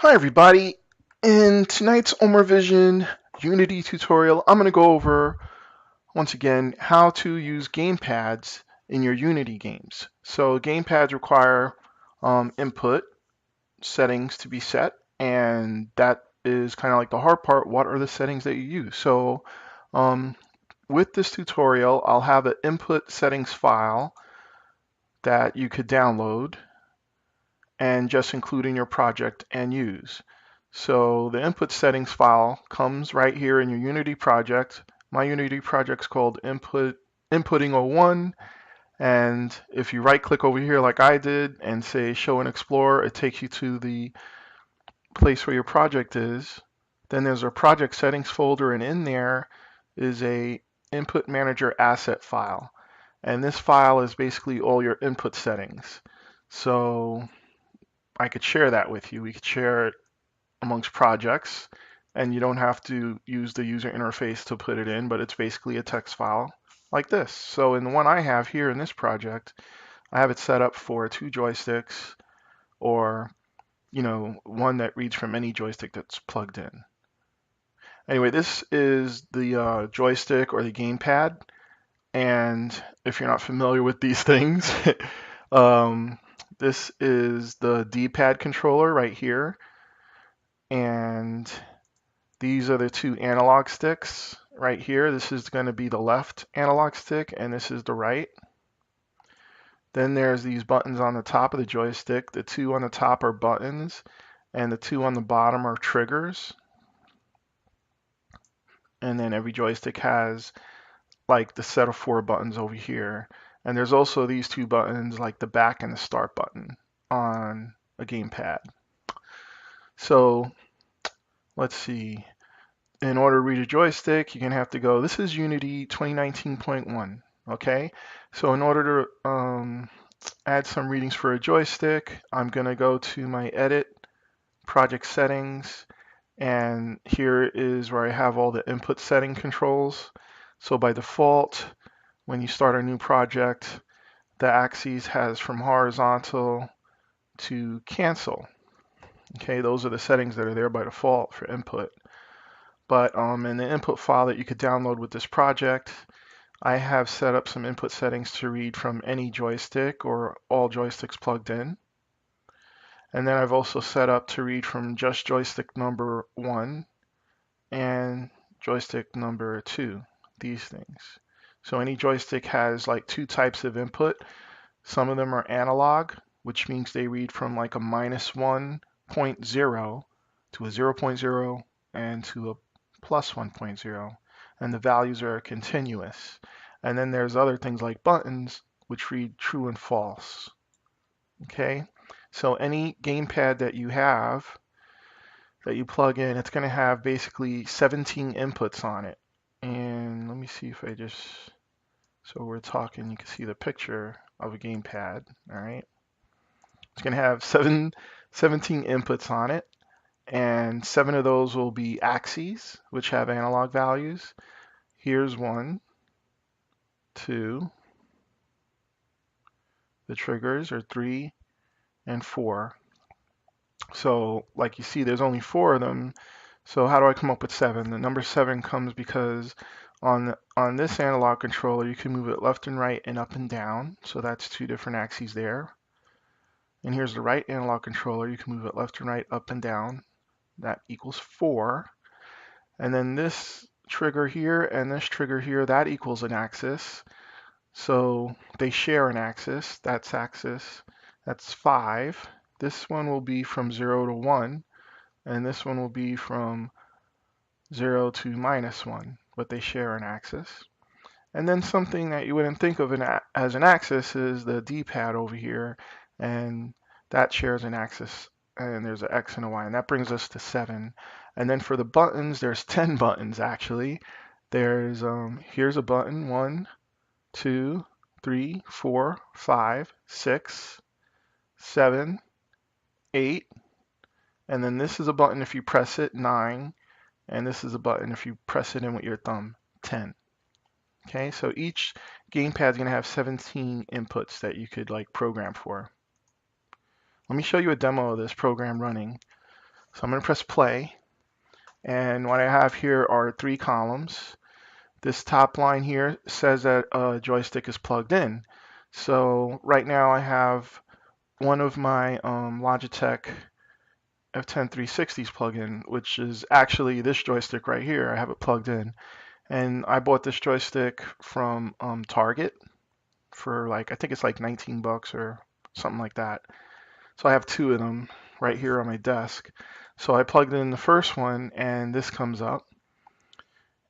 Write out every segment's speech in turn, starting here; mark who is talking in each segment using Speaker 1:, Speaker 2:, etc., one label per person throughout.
Speaker 1: Hi everybody! In tonight's Vision Unity tutorial, I'm going to go over, once again, how to use gamepads in your Unity games. So gamepads require input settings to be set, and that is kind of like the hard part. What are the settings that you use? So with this tutorial, I'll have an input settings file that you could download and just include in your project and use. So the input settings file comes right here in your Unity project. My Unity project is called Inputting01, and if you right click over here like I did and say show and explore, it takes you to the place where your project is. Then there's a project settings folder, and in there is a input manager asset file. And this file is basically all your input settings. So I could share that with you. We could share it amongst projects, and you don't have to use the user interface to put it in, but it's basically a text file like this. So in the one I have here in this project, I have it set up for 2 joysticks, or one that reads from any joystick that's plugged in. Anyway, this is the joystick or the gamepad, and if you're not familiar with these things, this is the D-pad controller right here, and these are the 2 analog sticks right here. This is going to be the left analog stick, and this is the right. Then there's these buttons on the top of the joystick. The 2 on the top are buttons, and the 2 on the bottom are triggers. And then every joystick has like the set of 4 buttons over here. And there's also these 2 buttons, like the back and the start button on a gamepad. So let's see. In order to read a joystick, you're going to have to go, this is Unity 2019.1, okay? So in order to add some readings for a joystick, I'm going to go to my Edit, Project Settings, and here is where I have all the input setting controls. So by default, when you start a new project, the axis has from horizontal to cancel. Okay, those are the settings that are there by default for input. But in the input file that you could download with this project, I have set up some input settings to read from any joystick or all joysticks plugged in. And then I've also set up to read from just joystick number 1 and joystick number 2, these things. So any joystick has like 2 types of input. Some of them are analog, which means they read from like a -1.0 to a 0.0 and to a +1.0, and the values are continuous. And then there's other things like buttons, which read true and false. Okay, so any gamepad that you have that you plug in, it's going to have basically 17 inputs on it. And let me see if I just, so we're talking, you can see the picture of a gamepad. All right, it's going to have 17 inputs on it, and 7 of those will be axes, which have analog values. Here's 1, 2, the triggers are 3 and 4. So like you see, there's only 4 of them. So how do I come up with 7? The number 7 comes because on this analog controller, you can move it left and right and up and down. So that's 2 different axes there. And here's the right analog controller. You can move it left and right, up and down. That equals 4. And then this trigger here and this trigger here, that equals an axis. So they share an axis. That's 5. This one will be from 0 to 1, and this one will be from 0 to -1, but they share an axis. And then something that you wouldn't think of as an axis is the D-pad over here, and that shares an axis, and there's an X and a Y, and that brings us to 7. And then for the buttons, there's 10 buttons actually. There's here's a button, 1, 2, 3, 4, 5, 6, 7, 8, and then this is a button if you press it, 9, and this is a button if you press it in with your thumb, 10. Okay, so each gamepad is going to have 17 inputs that you could like program for. Let me show you a demo of this program running. So I'm going to press play. And what I have here are 3 columns. This top line here says that a joystick is plugged in. So right now I have one of my Logitech F10 360s plugged in, which is actually this joystick right here. I have it plugged in. And I bought this joystick from Target for like, I think it's like 19 bucks or something like that. So I have 2 of them right here on my desk. So I plugged in the first one and this comes up.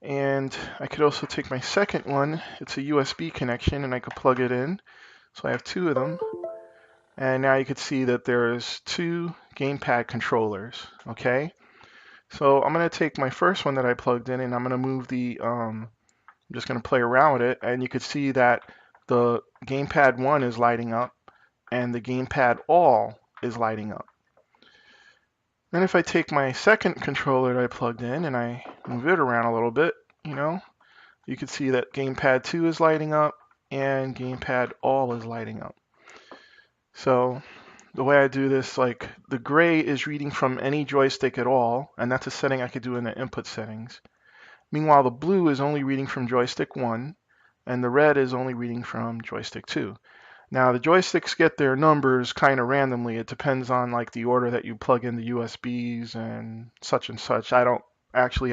Speaker 1: And I could also take my second one. It's a USB connection and I could plug it in. So I have 2 of them. And now you can see that there's 2 Gamepad controllers. Okay. So I'm going to take my first one that I plugged in and I'm going to move I'm just going to play around with it. And you can see that the Gamepad 1 is lighting up and the Gamepad All is lighting up. Then if I take my second controller that I plugged in and I move it around a little bit, you can see that Gamepad 2 is lighting up and Gamepad All is lighting up. So the way I do this, like the gray is reading from any joystick at all, and that's a setting I could do in the input settings. Meanwhile, the blue is only reading from joystick 1, and the red is only reading from joystick 2. Now the joysticks get their numbers kind of randomly. It depends on like the order that you plug in the USBs and such and such. I don't actually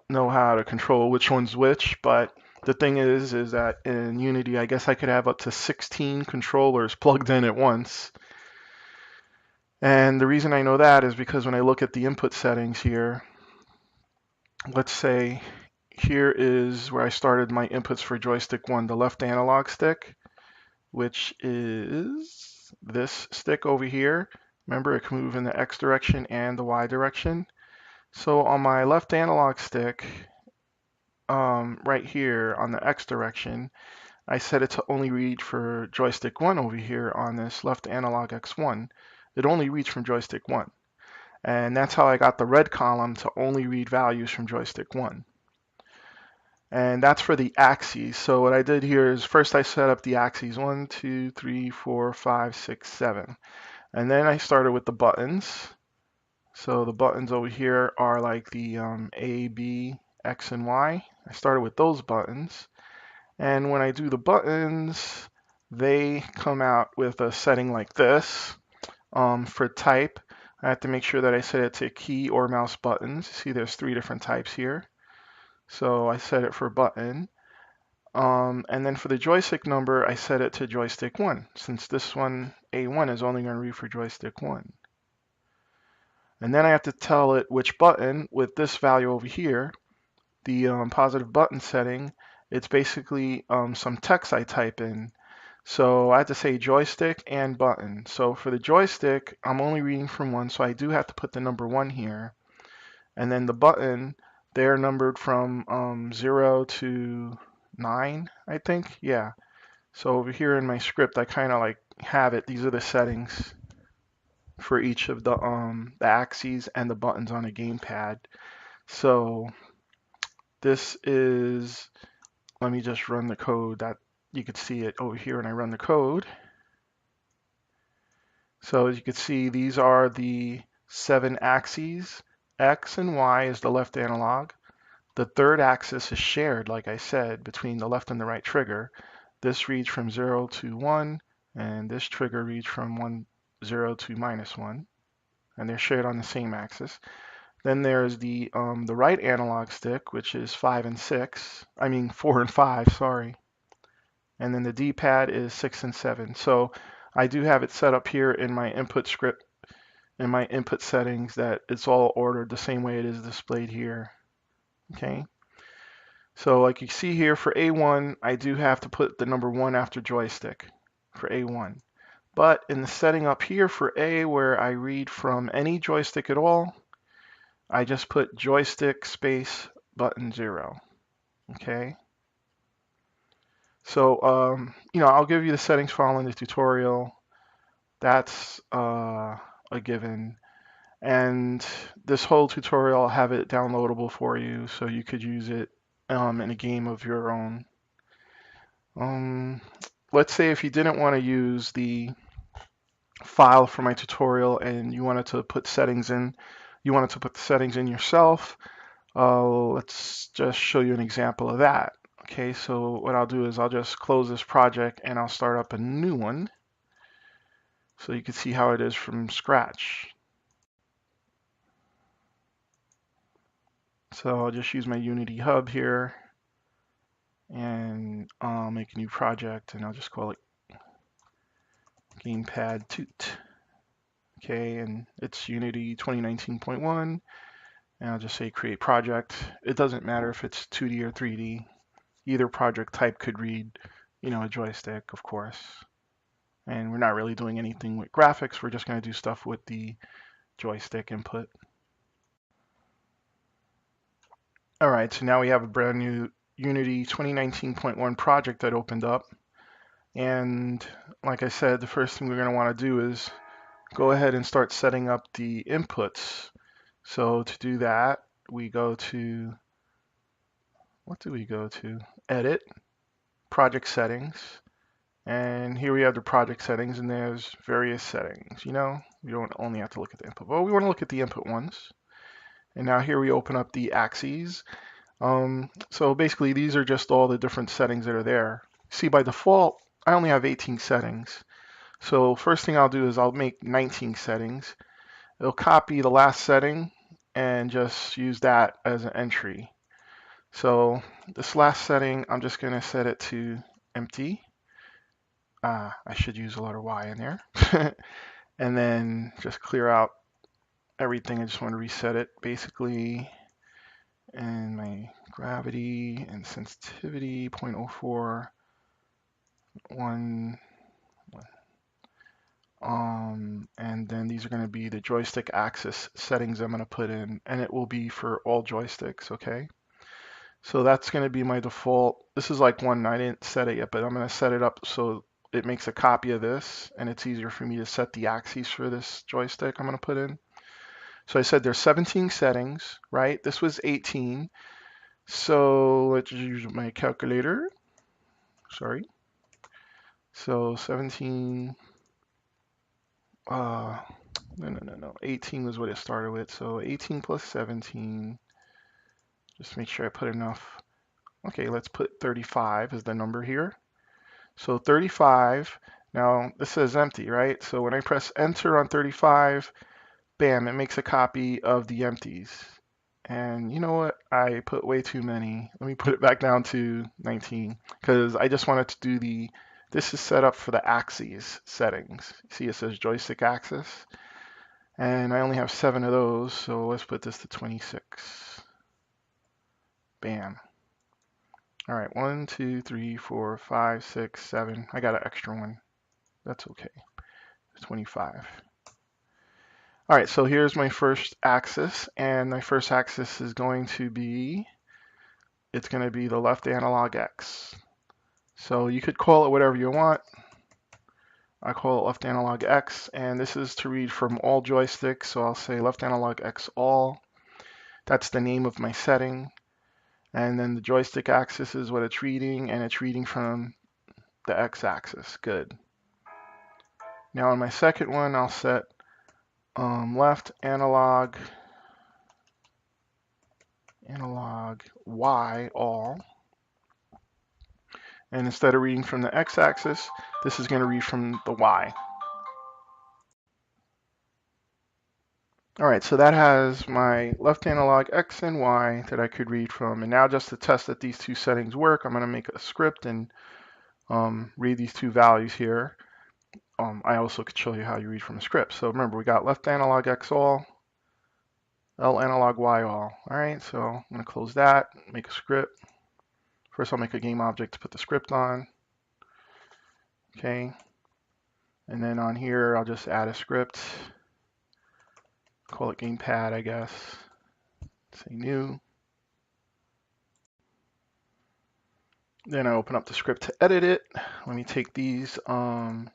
Speaker 1: know how to control which one's which, but the thing is that in Unity, I guess I could have up to 16 controllers plugged in at once. And the reason I know that is because when I look at the input settings here, let's say here is where I started my inputs for joystick 1, the left analog stick, which is this stick over here. Remember, it can move in the X direction and the Y direction. So on my left analog stick, right here on the X direction, I set it to only read for joystick 1 over here on this left analog X1. It only reads from joystick 1. And that's how I got the red column to only read values from joystick 1. And that's for the axes. So what I did here is first I set up the axes 1, 2, 3, 4, 5, 6, 7. And then I started with the buttons. So the buttons over here are like the A, B, X, and Y. I started with those buttons. And when I do the buttons, they come out with a setting like this. For type, I have to make sure that I set it to key or mouse buttons. See, there's 3 different types here. So I set it for button. And then for the joystick number, I set it to joystick 1, since this one, A1, is only going to read for joystick 1. And then I have to tell it which button with this value over here, the positive button setting. It's basically some text I type in. So I have to say joystick and button. So for the joystick, I'm only reading from 1, so I do have to put the number 1 here. And then the button, they're numbered from 0 to 9, I think. Yeah. So over here in my script, I kind of like have it. These are the settings for each of the axes and the buttons on a gamepad. So this is, let me just run the code that you could see it over here when I run the code. So as you can see, these are the 7 axes. X and Y is the left analog. The third axis is shared, like I said, between the left and the right trigger. This reads from 0 to 1, and this trigger reads from 0 to -1, and they're shared on the same axis. Then there's the right analog stick, which is 4 and 5, sorry. And then the D-pad is 6 and 7. So I do have it set up here in my input script, in my input settings, that it's all ordered the same way it is displayed here. Okay. So like you see here for A1, I do have to put the number 1 after joystick for A1. But in the setting up here for A, where I read from any joystick at all, I just put joystick space button 0. Okay. So, I'll give you the settings following the tutorial. That's a given. And this whole tutorial, I'll have it downloadable for you so you could use it in a game of your own. Let's say if you didn't want to use the file for my tutorial and you wanted to put settings in, you wanted to put the settings in yourself, let's just show you an example of that. Okay, so what I'll do is I'll just close this project and I'll start up a new one so you can see how it is from scratch. So I'll just use my Unity hub here and I'll make a new project and I'll just call it Gamepad Toot. Okay, and it's Unity 2019.1. And I'll just say create project. It doesn't matter if it's 2D or 3D. Either project type could read, a joystick, of course. And we're not really doing anything with graphics. We're just going to do stuff with the joystick input. All right, so now we have a brand new Unity 2019.1 project that opened up. And like I said, the first thing we're going to want to do is go ahead and start setting up the inputs. So to do that, we go to, what do we go to? Edit, project settings. And here we have the project settings, and there's various settings. We don't only have to look at the input, but we want to look at the input ones. And now here we open up the axes. So basically, these are just all the different settings that are there. See, by default, I only have 18 settings. So first thing I'll do is I'll make 19 settings. It'll copy the last setting and just use that as an entry. So this last setting, I'm just going to set it to empty. I should use a letter Y in there. And then just clear out everything. I just want to reset it basically. And my gravity and sensitivity 0.04, 1. And then these are going to be the joystick axis settings I'm going to put in, and it will be for all joysticks, okay? So that's going to be my default. This is like one, I didn't set it yet, but I'm going to set it up so it makes a copy of this, and it's easier for me to set the axes for this joystick I'm going to put in. So I said there's 17 settings, right? This was 18. So let's use my calculator. Sorry. So 17, no. 18 was what it started with. So 18 plus 17, just make sure I put enough. Okay, let's put 35 as the number here. So 35, now this says empty, right? So when I press enter on 35, bam, it makes a copy of the empties. And you know what? I put way too many. Let me put it back down to 19 because I just wanted to do this is set up for the axes settings. See, it says joystick axis. And I only have 7 of those, so let's put this to 26. Bam. All right, 1, 2, 3, 4, 5, 6, 7. I got an extra one. That's okay. 25. All right, so here's my first axis, and my first axis is going to be, it's going to be the left analog X. So you could call it whatever you want. I call it left analog X, and this is to read from all joysticks, so I'll say left analog X all. That's the name of my setting. And then the joystick axis is what it's reading, and it's reading from the X axis. Good. Now on my second one, I'll set left analog Y all. And instead of reading from the X axis, this is going to read from the Y. All right, so that has my left analog X and Y that I could read from. And now just to test that these two settings work, I'm going to make a script and read these two values here. I also could show you how you read from a script. So remember, we got left analog X all, L analog Y all. All right, so I'm going to close that, make a script. First, I'll make a game object to put the script on. Okay. And then on here, I'll just add a script. Call it Gamepad, I guess. Say new. Then I open up the script to edit it. Let me take these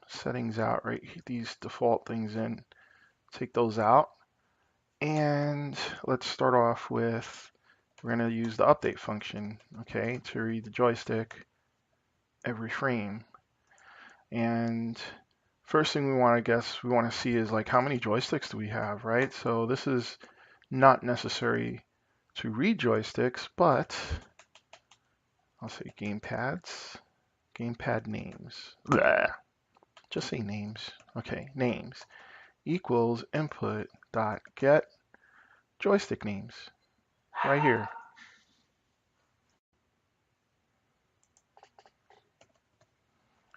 Speaker 1: settings out, right? These default things in. Take those out. And let's start off with, we're going to use the update function, okay, to read the joystick every frame. And first thing we want to see is like how many joysticks do we have, right? So this is not necessary to read joysticks, but I'll say gamepads, gamepad names. Blah. Just say names. Okay, names equals input.get joystick names right here.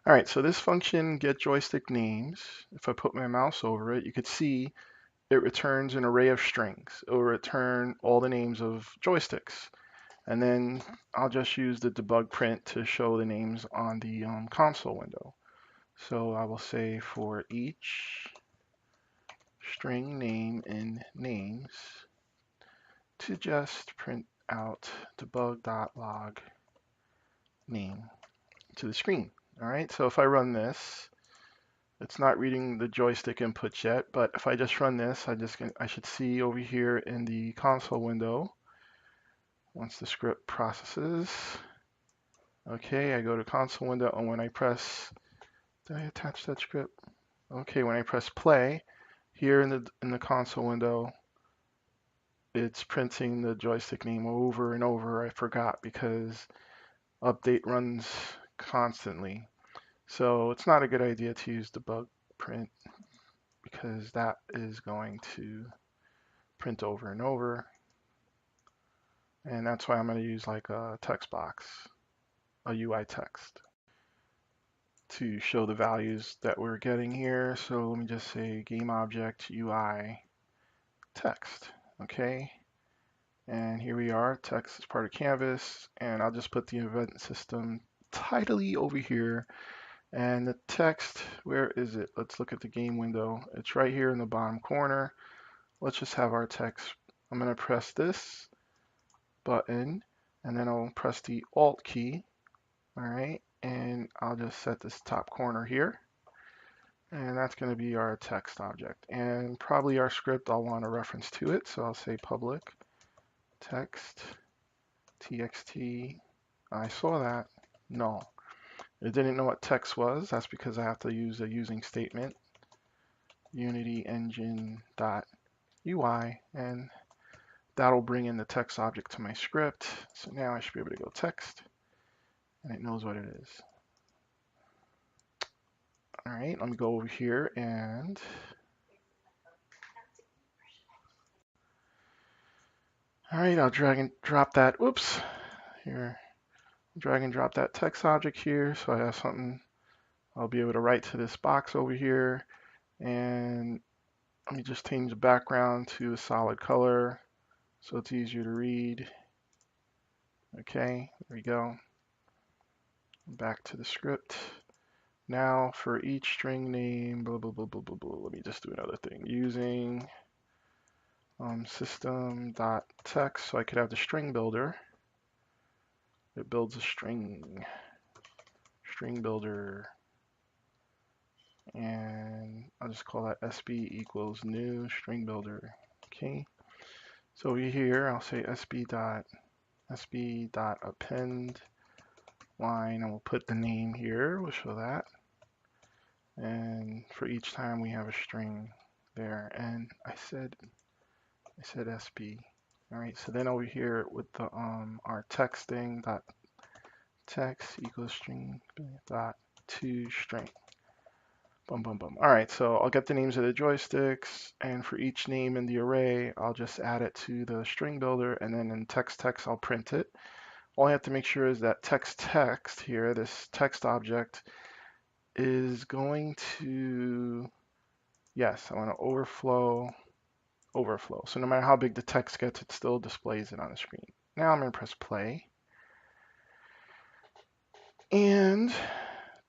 Speaker 1: All right, so this function get joystick names, if I put my mouse over it, you could see it returns an array of strings. It will return all the names of joysticks. And then I'll just use the debug print to show the names on the console window. So I will say for each string name in names to just print out debug.log name to the screen. All right, so if I run this, it's not reading the joystick inputs yet, but if I just run this, I should see over here in the console window, once the script processes, okay, I go to console window, and when I press, did I attach that script? Okay, when I press play, here in the console window, it's printing the joystick name over and over. I forgot because update runs constantly. So it's not a good idea to use debug print because that is going to print over and over. And that's why I'm going to use like a text box, a UI text, to show the values that we're getting here. So let me just say game object UI text, okay? And here we are, text is part of canvas, and I'll just put the event system tidily over here. And the text, where is it? Let's look at the game window. It's right here in the bottom corner. Let's just have our text. I'm going to press this button, and then I'll press the Alt key. All right, and I'll just set this top corner here. And that's going to be our text object. And probably our script, I'll want a reference to it. So I'll say public text txt. I saw that. No. It didn't know what text was. That's because I have to use a using statement. Unity engine dot UI, and that'll bring in the text object to my script. So now I should be able to go text, and it knows what it is. All right, let me go over here and all right, I'll drag and drop that. Oops, here, drag and drop that text object here, so I have something I'll be able to write to this box over here. And let me just change the background to a solid color so it's easier to read. Okay, there we go. Back to the script. Now for each string name, blah, blah, blah, blah, blah, blah. Let me just do another thing. Using system.text, so I could have the string builder. It builds a string builder. And I'll just call that SB equals new string builder. Okay. So over here, I'll say SB.append line, and we'll put the name here. We'll show that. And for each time we have a string there. And I said SB. All right. So then over here with the our text thing dot text equals string dot to string. Boom, boom, boom. All right, so I'll get the names of the joysticks, and for each name in the array, I'll just add it to the string builder, and then in text, I'll print it. All I have to make sure is that text here, this text object, is going to, yes, I want to overflow. So no matter how big the text gets, it still displays it on the screen. Now I'm going to press play. And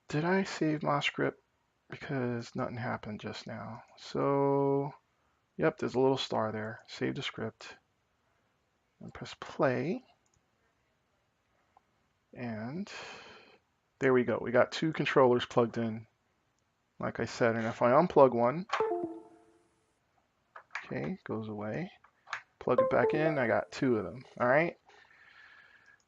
Speaker 1: did I save my script? Because nothing happened just now. So, yep, there's a little star there. Save the script. And press play. And there we go. We got two controllers plugged in, like I said. And if I unplug one, okay, goes away. Plug it back in, I got two of them. All right.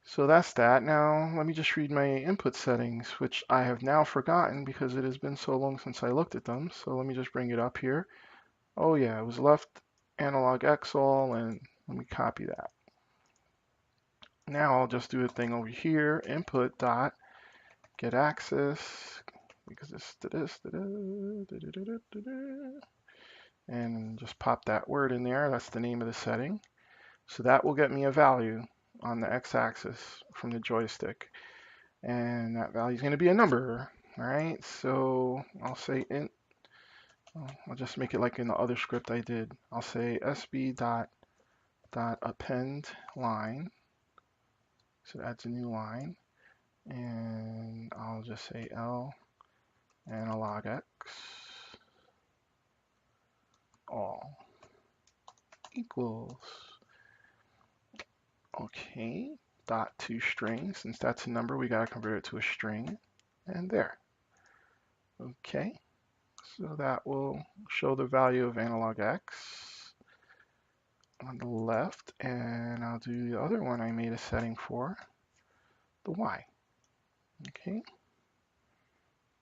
Speaker 1: So that's that. Now let me just read my input settings, which I have now forgotten because it has been so long since I looked at them. So let me just bring it up here. Oh yeah, it was left analog X all, and let me copy that. Now I'll just do a thing over here, Input.GetAxis, because this, and just pop that word in there. That's the name of the setting. So that will get me a value on the x-axis from the joystick. And that value is going to be a number. All right, so I'll say int. I'll just make it like in the other script I did. I'll say sb.append line. So that's a new line. And I'll just say L analog X all equals. Okay, dot toString. Since that's a number, we got to convert it to a string. And there. Okay, so that will show the value of analog X on the left. And I'll do the other one I made a setting for, the Y. Okay,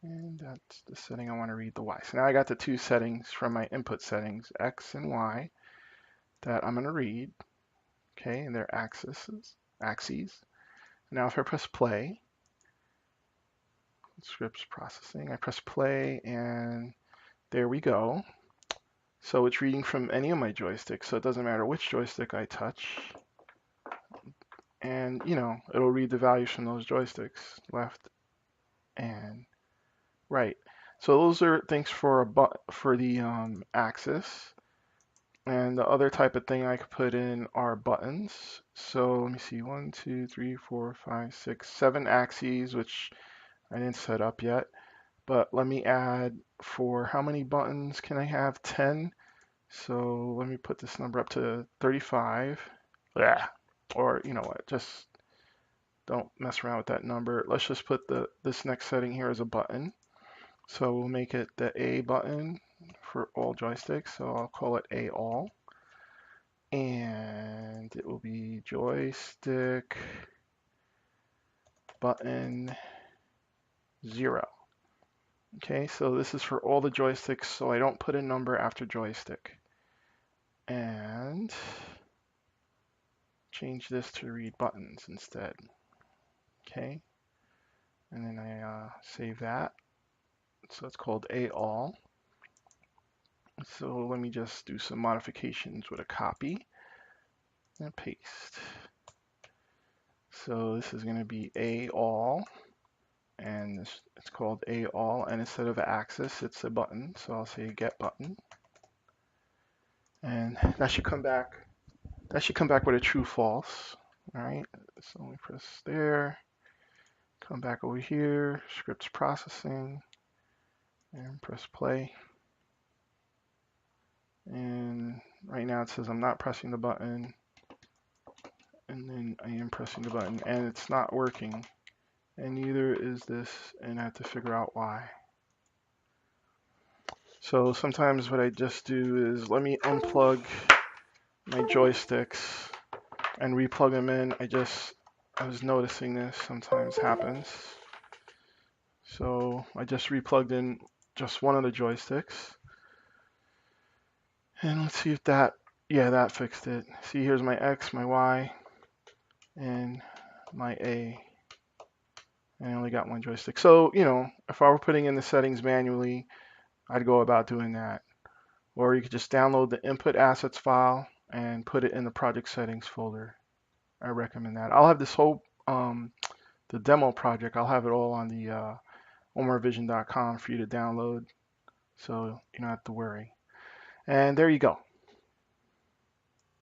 Speaker 1: and that's the setting I want to read, the Y. So now I got the two settings from my input settings, X and Y, that I'm going to read. Okay, and they're axes. Now if I press play, scripts processing, I press play and there we go. So it's reading from any of my joysticks, so it doesn't matter which joystick I touch. And you know, it'll read the values from those joysticks, left and right. So those are things for the axis. And the other type of thing I could put in are buttons. So let me see, 1, 2, 3, 4, 5, 6, 7 axes, which I didn't set up yet. But let me add, for how many buttons can I have? 10. So let me put this number up to 35. Yeah. Or you know what, just don't mess around with that number. Let's just put this next setting here as a button. So we'll make it the A button for all joysticks. So I'll call it A all. And it will be joystick button 0. Okay, so this is for all the joysticks, so I don't put a number after joystick. And change this to read buttons instead. Okay, and then I save that. So it's called A all. So let me just do some modifications with a copy and paste. So this is going to be A all, and it's called A all, and instead of an axis, it's a button. So I'll say get button, and that should come back. That should come back with a true false. All right. So let me press there. Come back over here. Scripts processing, and press play. And right now it says I'm not pressing the button, and then I am pressing the button, and it's not working. And neither is this, and I have to figure out why. So sometimes what I just do is let me unplug my joysticks and replug them in. I was noticing this sometimes happens. So I just replugged in just one of the joysticks. And let's see if that, yeah, that fixed it. See, here's my X, my Y, and my A. And I only got one joystick. So, you know, if I were putting in the settings manually, I'd go about doing that. Or you could just download the input assets file and put it in the project settings folder. I recommend that. I'll have this whole, the demo project, I'll have it all on the omarvision.com for you to download. So you don't have to worry. And there you go.